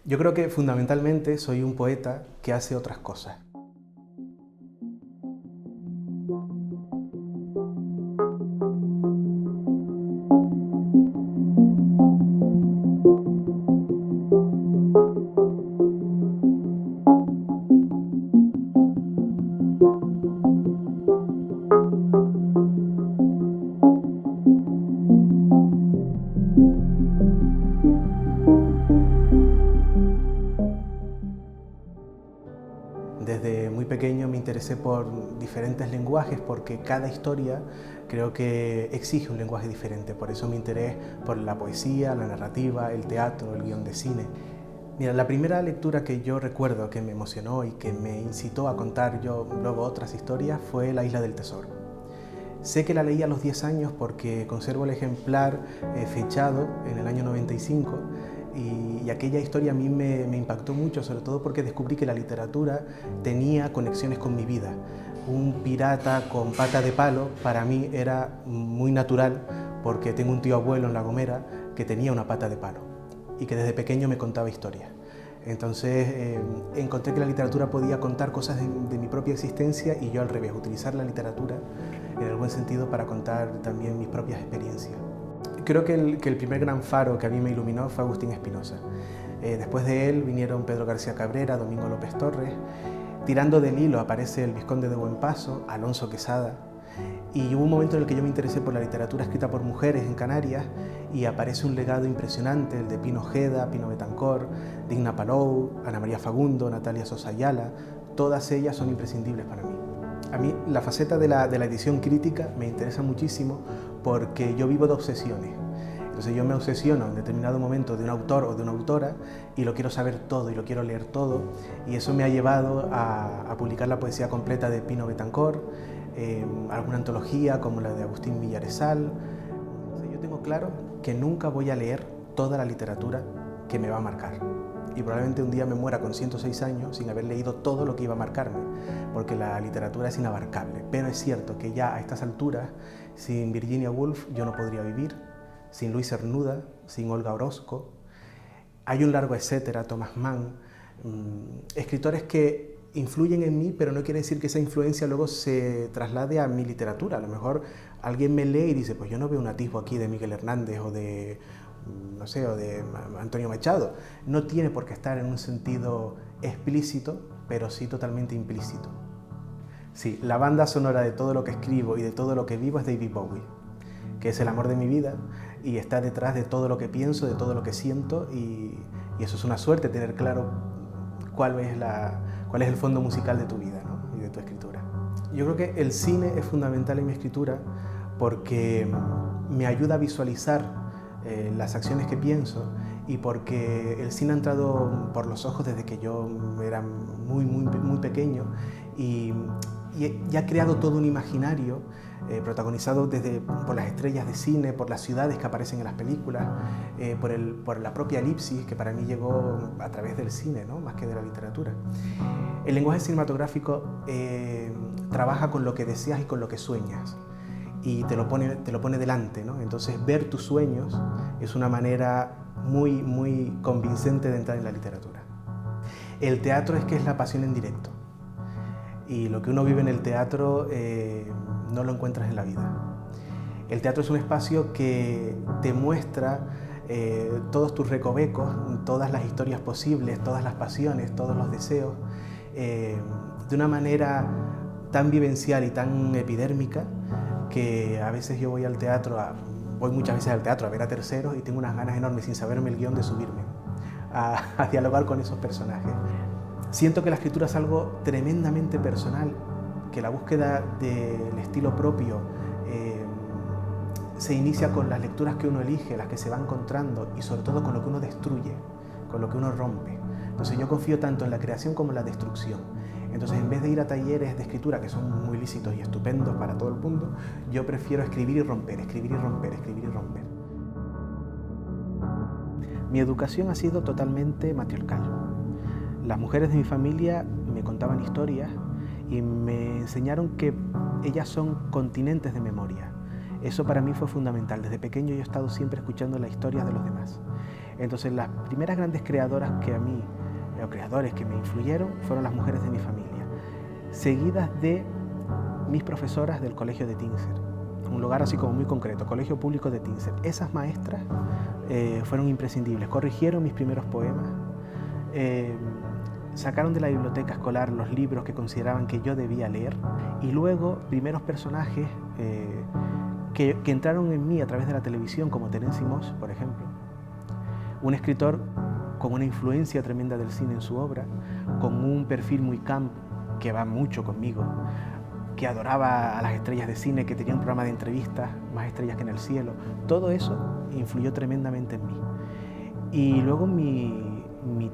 Yo creo que fundamentalmente soy un poeta que hace otras cosas. Desde muy pequeño me interesé por diferentes lenguajes porque cada historia creo que exige un lenguaje diferente. Por eso mi interés por la poesía, la narrativa, el teatro, el guión de cine. Mira, la primera lectura que yo recuerdo que me emocionó y que me incitó a contar yo luego otras historias fue La Isla del Tesoro. Sé que la leí a los 10 años porque conservo el ejemplar fechado en el año 95 y aquella historia a mí me impactó mucho, sobre todo porque descubrí que la literatura tenía conexiones con mi vida. Un pirata con pata de palo para mí era muy natural porque tengo un tío abuelo en La Gomera que tenía una pata de palo y que desde pequeño me contaba historias. Entonces encontré que la literatura podía contar cosas de mi propia existencia y yo al revés, utilizar la literatura en el buen sentido para contar también mis propias experiencias. Creo que el primer gran faro que a mí me iluminó fue Agustín Espinosa. Después de él vinieron Pedro García Cabrera, Domingo López Torres. Tirando del hilo aparece el Vizconde de Buenpaso, Alonso Quesada. Y hubo un momento en el que yo me interesé por la literatura escrita por mujeres en Canarias y aparece un legado impresionante, el de Pino Ojeda, Pino Betancor, Digna Palou, Ana María Fagundo, Natalia Sosa Ayala. Todas ellas son imprescindibles para mí. A mí la faceta de la edición crítica me interesa muchísimo porque yo vivo de obsesiones. Entonces yo me obsesiono en determinado momento de un autor o de una autora y lo quiero saber todo y lo quiero leer todo, y eso me ha llevado a publicar la poesía completa de Pino Betancor, alguna antología como la de Agustín Villaresal. Yo tengo claro que nunca voy a leer toda la literatura que me va a marcar. Y probablemente un día me muera con 106 años sin haber leído todo lo que iba a marcarme, porque la literatura es inabarcable. Pero es cierto que ya a estas alturas, sin Virginia Woolf yo no podría vivir, sin Luis Cernuda, sin Olga Orozco. Hay un largo etcétera, Thomas Mann, escritores que influyen en mí, pero no quiere decir que esa influencia luego se traslade a mi literatura. A lo mejor alguien me lee y dice, pues yo no veo un atisbo aquí de Miguel Hernández o de, no sé, o de Antonio Machado. No tiene por qué estar en un sentido explícito, pero sí totalmente implícito. Sí, la banda sonora de todo lo que escribo y de todo lo que vivo es David Bowie, que es el amor de mi vida y está detrás de todo lo que pienso, de todo lo que siento, y eso es una suerte, tener claro cuál es el fondo musical de tu vida, ¿no? Y de tu escritura. Yo creo que el cine es fundamental en mi escritura porque me ayuda a visualizar las acciones que pienso y porque el cine ha entrado por los ojos desde que yo era muy pequeño y ha creado todo un imaginario protagonizado por las estrellas de cine, por las ciudades que aparecen en las películas, por la propia elipsis que para mí llegó a través del cine, ¿no? Más que de la literatura. El lenguaje cinematográfico trabaja con lo que deseas y con lo que sueñas y te lo pone delante, ¿no? Entonces ver tus sueños es una manera muy convincente de entrar en la literatura. El teatro es que es la pasión en directo y lo que uno vive en el teatro no lo encuentras en la vida. El teatro es un espacio que te muestra todos tus recovecos, todas las historias posibles, todas las pasiones, todos los deseos, de una manera tan vivencial y tan epidérmica que a veces yo voy muchas veces al teatro a ver a terceros y tengo unas ganas enormes, sin saberme el guión, de subirme a dialogar con esos personajes. Siento que la escritura es algo tremendamente personal, que la búsqueda del estilo propio se inicia con las lecturas que uno elige, las que se va encontrando y sobre todo con lo que uno destruye, con lo que uno rompe. Entonces yo confío tanto en la creación como en la destrucción. Entonces en vez de ir a talleres de escritura que son muy lícitos y estupendos para todo el mundo, yo prefiero escribir y romper, escribir y romper, escribir y romper. Mi educación ha sido totalmente matriarcal. Las mujeres de mi familia me contaban historias y me enseñaron que ellas son continentes de memoria. Eso para mí fue fundamental. Desde pequeño yo he estado siempre escuchando las historias de los demás. Entonces las primeras grandes creadoras que a mí, o creadores que me influyeron, fueron las mujeres de mi familia, seguidas de mis profesoras del colegio de Tíncer, un lugar así como muy concreto, Colegio Público de Tíncer. Esas maestras fueron imprescindibles, corrigieron mis primeros poemas, sacaron de la biblioteca escolar los libros que consideraban que yo debía leer, y luego primeros personajes que entraron en mí a través de la televisión, como Terence Moix, por ejemplo, un escritor con una influencia tremenda del cine en su obra, con un perfil muy camp que va mucho conmigo, que adoraba a las estrellas de cine, que tenía un programa de entrevistas, Más estrellas que en el cielo. Todo eso influyó tremendamente en mí. Y luego mi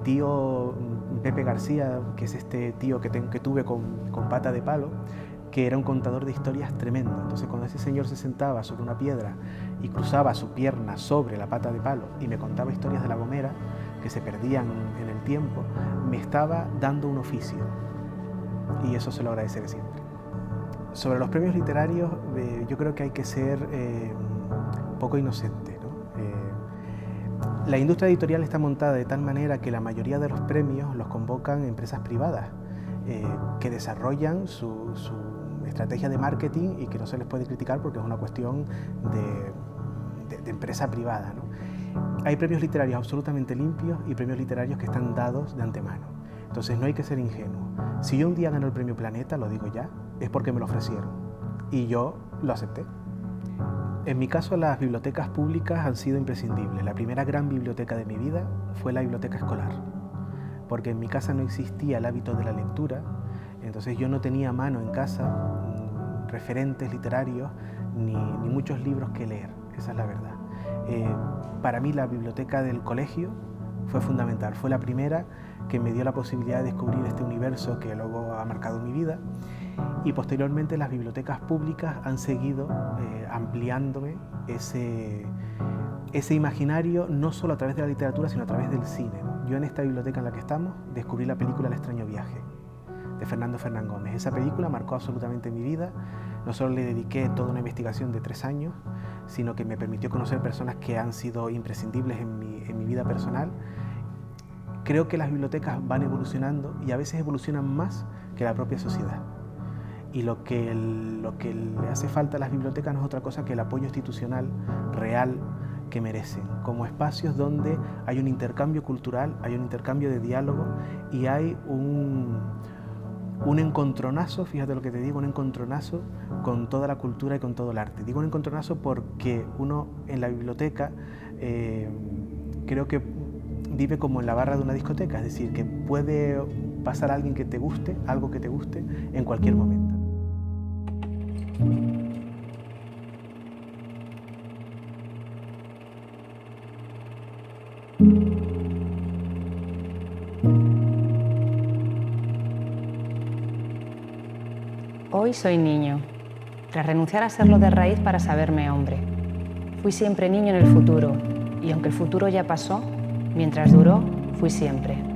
tío Pepe García, que es este tío que tuve con pata de palo, que era un contador de historias tremendo. Entonces cuando ese señor se sentaba sobre una piedra y cruzaba su pierna sobre la pata de palo y me contaba historias de La Gomera que se perdían en el tiempo, me estaba dando un oficio, y eso se lo agradeceré siempre. Sobre los premios literarios, yo creo que hay que ser un poco inocente, ¿no? La industria editorial está montada de tal manera que la mayoría de los premios los convocan empresas privadas que desarrollan su estrategia de marketing y que no se les puede criticar porque es una cuestión de empresa privada, ¿no? Hay premios literarios absolutamente limpios y premios literarios que están dados de antemano. Entonces no hay que ser ingenuo. Si yo un día gano el premio Planeta, lo digo ya, es porque me lo ofrecieron y yo lo acepté. En mi caso, las bibliotecas públicas han sido imprescindibles. La primera gran biblioteca de mi vida fue la biblioteca escolar, porque en mi casa no existía el hábito de la lectura, entonces yo no tenía a mano en casa referentes literarios ni muchos libros que leer, esa es la verdad. Para mí la biblioteca del colegio fue fundamental, fue la primera que me dio la posibilidad de descubrir este universo que luego ha marcado mi vida, y posteriormente las bibliotecas públicas han seguido ampliándome ese imaginario, no solo a través de la literatura, sino a través del cine. Yo en esta biblioteca en la que estamos descubrí la película El extraño viaje, de Fernando Fernán Gómez. Esa película marcó absolutamente mi vida. No solo le dediqué toda una investigación de 3 años, sino que me permitió conocer personas que han sido imprescindibles en mi vida personal. Creo que las bibliotecas van evolucionando y a veces evolucionan más que la propia sociedad. Y lo que le hace falta a las bibliotecas no es otra cosa que el apoyo institucional real que merecen, como espacios donde hay un intercambio cultural, hay un intercambio de diálogo y hay un encontronazo, fíjate lo que te digo, un encontronazo con toda la cultura y con todo el arte. Digo un encontronazo porque uno en la biblioteca creo que vive como en la barra de una discoteca, es decir, que puede pasar a alguien que te guste, algo que te guste, en cualquier momento. Hoy soy niño, tras renunciar a serlo de raíz para saberme hombre. Fui siempre niño en el futuro, y aunque el futuro ya pasó, mientras duró, fui siempre.